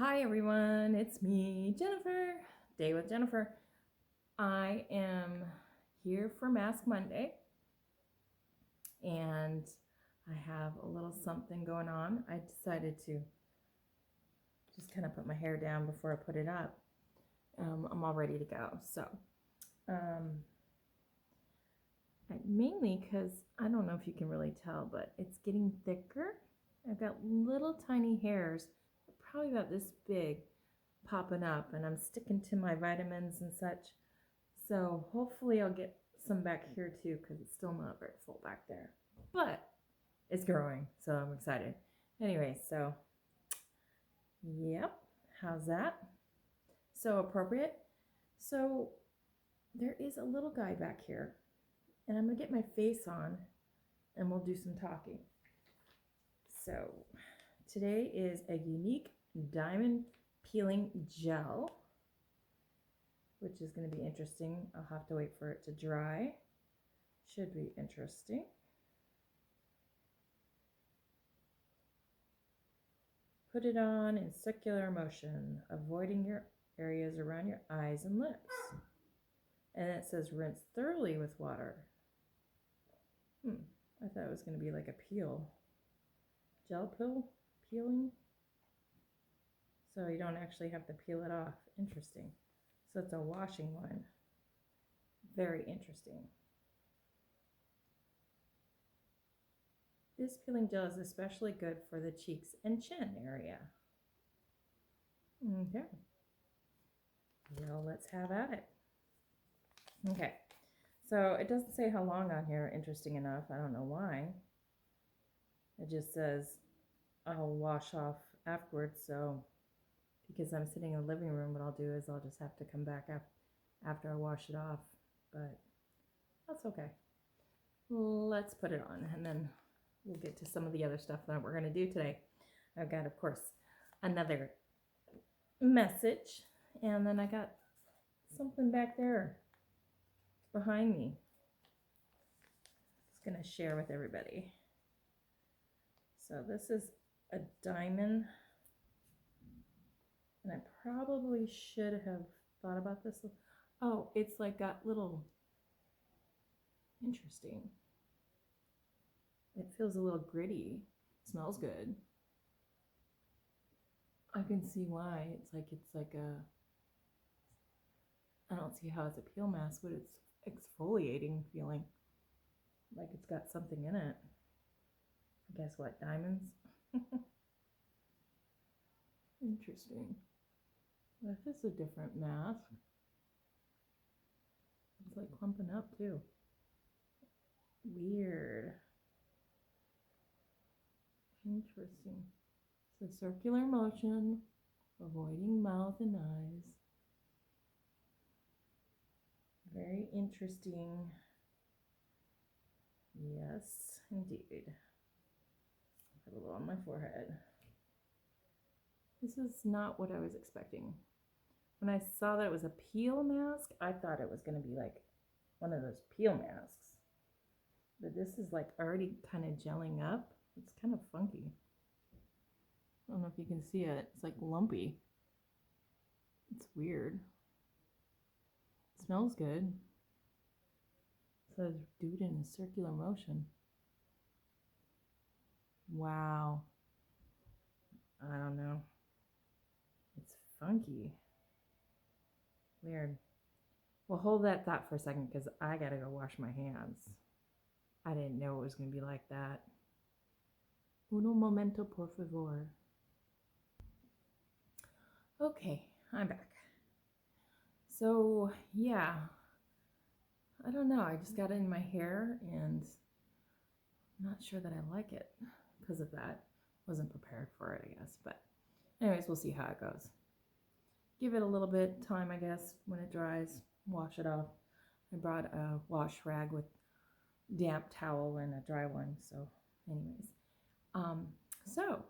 Hi everyone, it's me, Jennifer, Day with Jennifer. I am here for Mask Monday and I have a little something going on. I decided to just kind of put my hair down before I put it up. I'm all ready to go. So, mainly because I don't know if you can really tell, but it's getting thicker. I've got little tiny hairs, probably about this big, popping up, and I'm sticking to my vitamins and such. So hopefully I'll get some back here too, because it's still not very full back there. But it's growing, so I'm excited. Anyway, so yep, how's that? So appropriate. So there is a little guy back here, and I'm gonna get my face on and we'll do some talking. So today is a unique diamond peeling gel, which is going to be interesting. I'll have to wait for it to dry. Should be interesting. Put it on in circular motion, avoiding your areas around your eyes and lips. And it says rinse thoroughly with water. I thought it was going to be like a peel. Gel peeling. So you don't actually have to peel it off. Interesting. So it's a washing one. Very interesting. This peeling gel is especially good for the cheeks and chin area. Okay. Well, let's have at it. Okay. So it doesn't say how long on here, interesting enough. I don't know why. It just says I'll wash off afterwards. So because I'm sitting in the living room, what I'll do is I'll just have to come back after I wash it off. But that's okay. Let's put it on and then we'll get to some of the other stuff that we're going to do today. I've got, of course, another message, and then I got something back there behind me. Just going to share with everybody. So this is a diamond, and I probably should have thought about this. Oh, it's like got little, interesting. It feels a little gritty. Smells good. I can see why. It's like a, I don't see how it's a peel mask, but it's exfoliating feeling. Like it's got something in it. Guess what? Diamonds? Interesting. This is a different mask. It's like clumping up too. Weird. Interesting. So circular motion, avoiding mouth and eyes. Very interesting. Yes, indeed. Put a little on my forehead. This is not what I was expecting. When I saw that it was a peel mask, I thought it was going to be like one of those peel masks. But this is like already kind of gelling up. It's kind of funky. I don't know if you can see it. It's like lumpy. It's weird. It smells good. It says do it in a circular motion. Wow. I don't know. It's funky. Weird. Well, hold that thought for a second because I gotta go wash my hands. I didn't know it was gonna be like that. Uno momento, por favor. Okay, I'm back. So, yeah. I don't know. I just got it in my hair and I'm not sure that I like it because of that. Wasn't prepared for it, I guess. But anyways, we'll see how it goes. Give it a little bit time, I guess, when it dries. Wash it off. I brought a wash rag with damp towel and a dry one. So anyways. So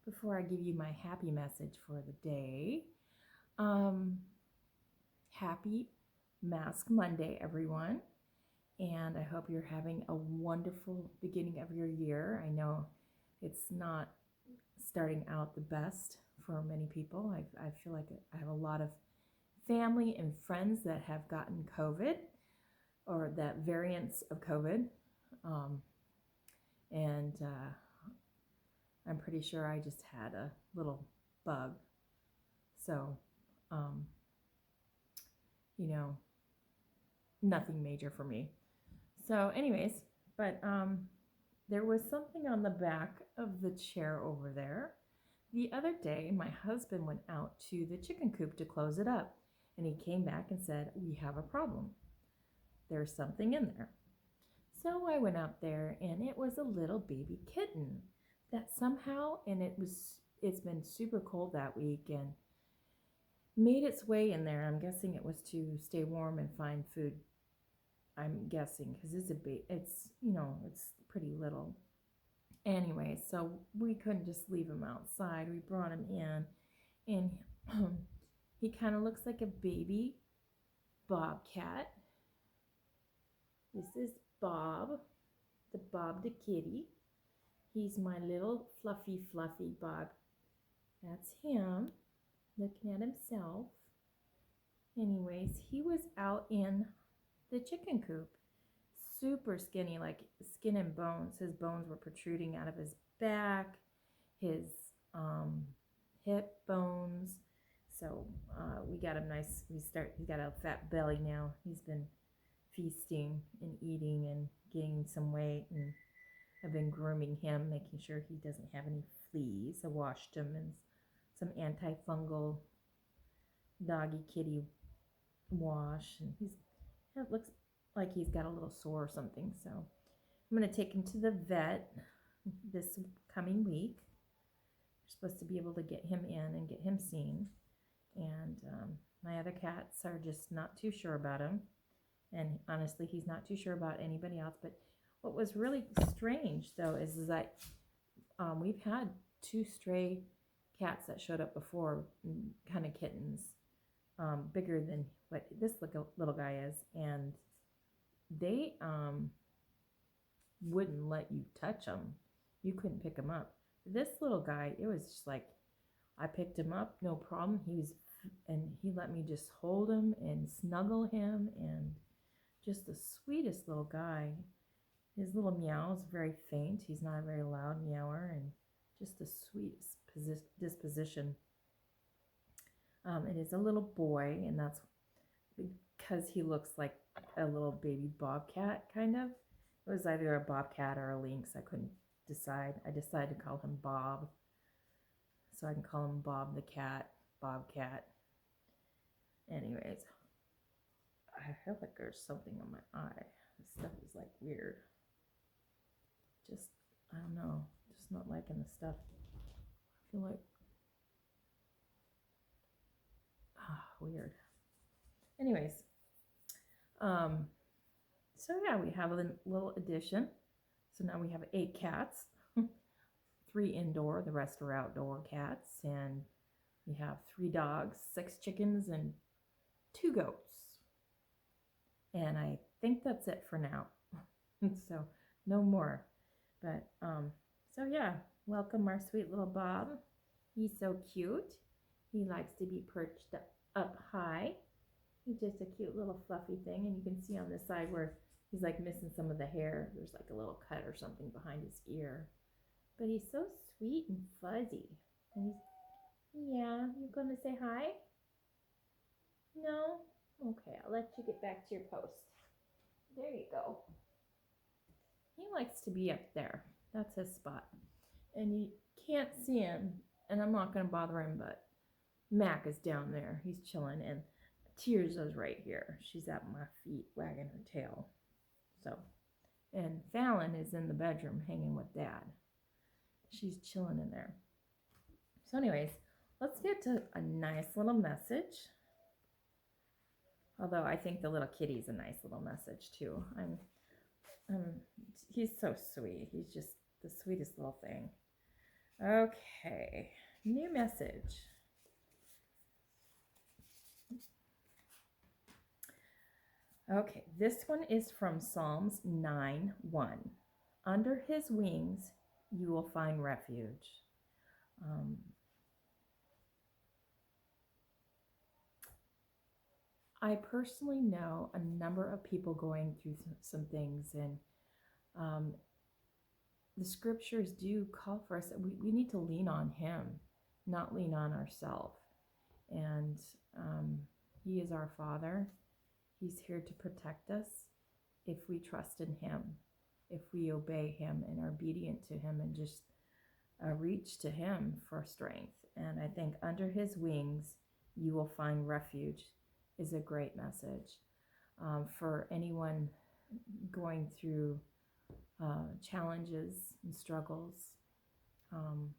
before I give you my happy message for the day, happy Mask Monday, everyone. And I hope you're having a wonderful beginning of your year. I know it's not starting out the best for many people. I feel like I have a lot of family and friends that have gotten COVID or that variants of COVID. And I'm pretty sure I just had a little bug. So, you know, nothing major for me. So anyways, but there was something on the back of the chair over there. The other day, my husband went out to the chicken coop to close it up, and he came back and said, "We have a problem. There's something in there." So I went out there, and it was a little baby kitten that somehow, and it's been super cold that week, and made its way in there. I'm guessing it was to stay warm and find food. I'm guessing because it's pretty little. Anyway, so we couldn't just leave him outside. We brought him in, and he kind of looks like a baby bobcat. This is Bob, the kitty. He's my little fluffy Bob. That's him, looking at himself. Anyways, he was out in the chicken coop, super skinny, like skin and bones. His bones were protruding out of his back, his hip bones. So we got him nice. He's got a fat belly now. He's been feasting and eating and gaining some weight, and I've been grooming him, making sure he doesn't have any fleas. I washed him in some antifungal doggy kitty wash, and it looks like he's got a little sore or something. So I'm going to take him to the vet this coming week. We're supposed to be able to get him in and get him seen. And my other cats are just not too sure about him. And honestly, he's not too sure about anybody else. But what was really strange, though, is that we've had 2 stray cats that showed up before, kind of kittens, bigger than what this little guy is. And they wouldn't let you touch them. You couldn't pick him up. This little guy, it was just like, I picked him up, no problem. He let me just hold him and snuggle him, and just the sweetest little guy. His little meow is very faint. He's not a very loud meower, and just the sweetest disposition. It is a little boy, and that's because he looks like a little baby bobcat, kind of. It was either a bobcat or a lynx. I couldn't decide. I decided to call him Bob, so I can call him Bob the cat, Bobcat. Anyways, I feel like there's something on my eye. This stuff is like weird. Just, I don't know, just not liking the stuff. I feel like, weird. Anyways, so yeah, we have a little addition. So now we have 8 cats, 3 indoor, the rest are outdoor cats, and we have 3 dogs, 6 chickens, and 2 goats. And I think that's it for now. So no more. But so yeah, welcome our sweet little Bob. He's so cute. He likes to be perched up high. He's just a cute little fluffy thing, and you can see on this side where he's like missing some of the hair. There's like a little cut or something behind his ear. But he's so sweet and fuzzy. And yeah, you gonna say hi? No? Okay, I'll let you get back to your post. There you go. He likes to be up there. That's his spot. And you can't see him, and I'm not gonna bother him, but Mac is down there. He's chilling, and Tears is right here. She's at my feet, wagging her tail. So, and Fallon is in the bedroom hanging with Dad. She's chilling in there. So anyways, let's get to a nice little message. Although I think the little kitty's a nice little message too. He's so sweet. He's just the sweetest little thing. Okay, new message. Okay, this one is from Psalms 9:1. Under his wings you will find refuge. I personally know a number of people going through some things, and um, the scriptures do call for us that we need to lean on Him, not lean on ourselves. And um, He is our Father. He's here to protect us if we trust in Him, if we obey Him and are obedient to Him and just reach to Him for strength. And I think under His wings, you will find refuge is a great message for anyone going through challenges and struggles, um,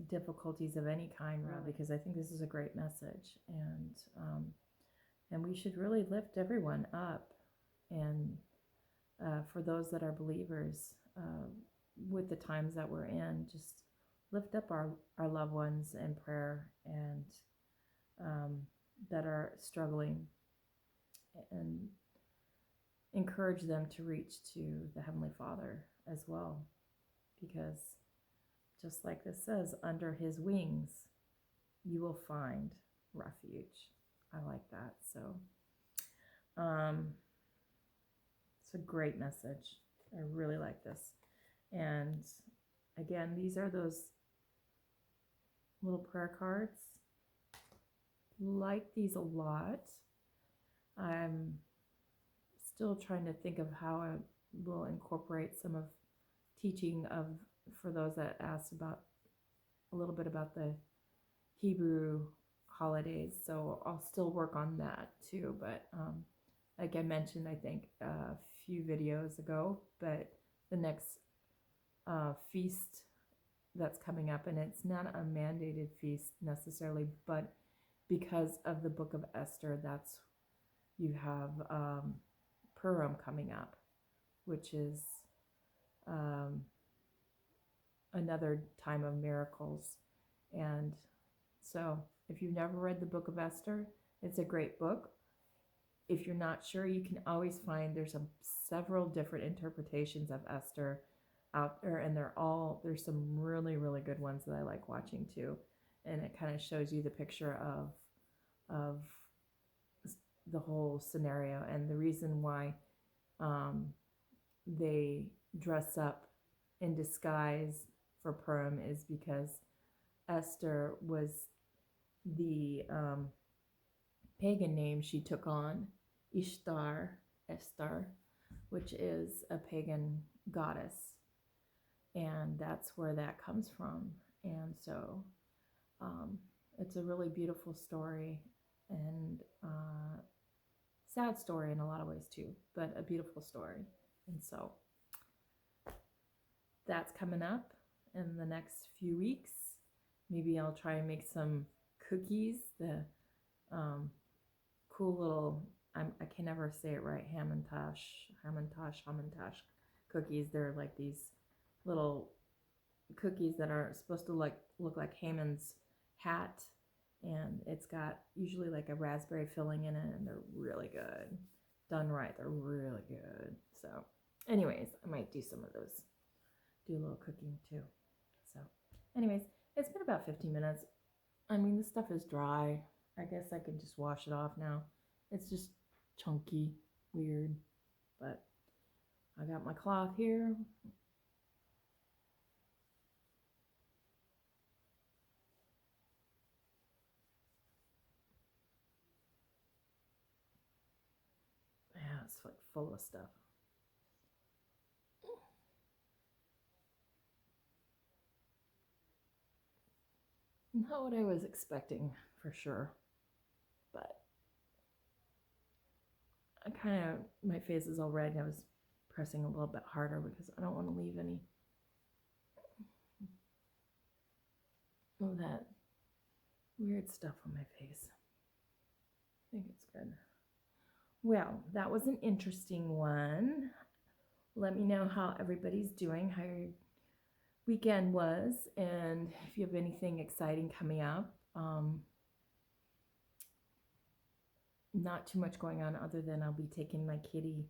difficulties of any kind, really, because I think this is a great message, and we should really lift everyone up, and for those that are believers, with the times that we're in, just lift up our loved ones in prayer, and that are struggling, and encourage them to reach to the Heavenly Father as well, because just like this says, under His wings you will find refuge. I like that. So it's a great message. I really like this. And again, these are those little prayer cards. Like these a lot. I'm still trying to think of how I will incorporate some of teaching of, for those that asked about a little bit about the Hebrew holidays. So I'll still work on that too. But like I mentioned, I think a few videos ago, but the next feast that's coming up, and it's not a mandated feast necessarily, but because of the book of Esther, that's, you have Purim coming up, which is another time of miracles. And so if you've never read the book of Esther, it's a great book. If you're not sure, you can always find, there's several different interpretations of Esther out there, and there's some really, really good ones that I like watching too. And it kind of shows you the picture of the whole scenario, and the reason why they dress up in disguise for Purim is because Esther was the pagan name she took on, Esther, which is a pagan goddess, and that's where that comes from. And so it's a really beautiful story, and sad story in a lot of ways too, but a beautiful story. And so that's coming up in the next few weeks. Maybe I'll try and make some cookies, the cool little, I can never say it right, Hamantash cookies. They're like these little cookies that are supposed to look like Haman's hat, and it's got usually like a raspberry filling in it, and they're really good. Done right, they're really good. So anyways, I might do some of those, do a little cooking too. So anyways, it's been about 15 minutes. I mean, this stuff is dry. I guess I can just wash it off now. It's just chunky, weird, but I got my cloth here. Yeah, it's like full of stuff. Not what I was expecting, for sure. But I kind of, my face is all red, and I was pressing a little bit harder because I don't want to leave any of that weird stuff on my face. I think it's good. Well, that was an interesting one. Let me know how everybody's doing, how your weekend was, and if you have anything exciting coming up. Not too much going on other than I'll be taking my kitty,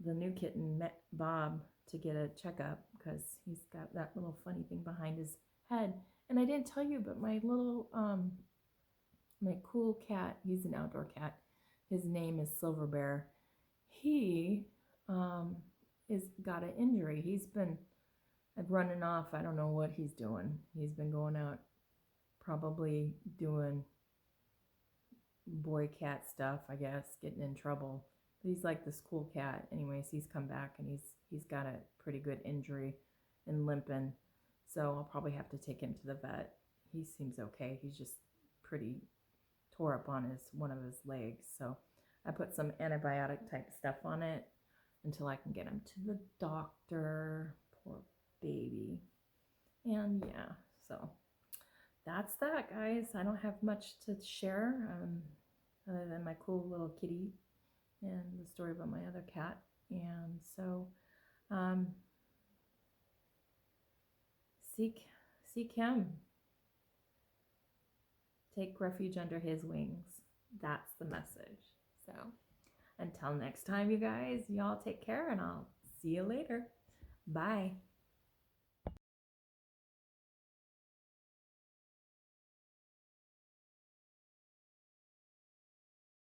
the new kitten, Bob, to get a checkup because he's got that little funny thing behind his head. And I didn't tell you, but my little my cool cat, he's an outdoor cat. His name is Silver Bear. He is got an injury. He's been running off. I don't know what he's doing. He's been going out, probably doing boy cat stuff, I guess, getting in trouble. But he's like this cool cat. Anyways, he's come back and he's got a pretty good injury and limping. So I'll probably have to take him to the vet. He seems okay. He's just pretty tore up on one of his legs. So I put some antibiotic type stuff on it until I can get him to the doctor. Poor baby. And yeah, so that's that, guys. I don't have much to share other than my cool little kitty and the story about my other cat. And so seek him. Take refuge under his wings. That's the message. So until next time, you guys, y'all take care, and I'll see you later. Bye.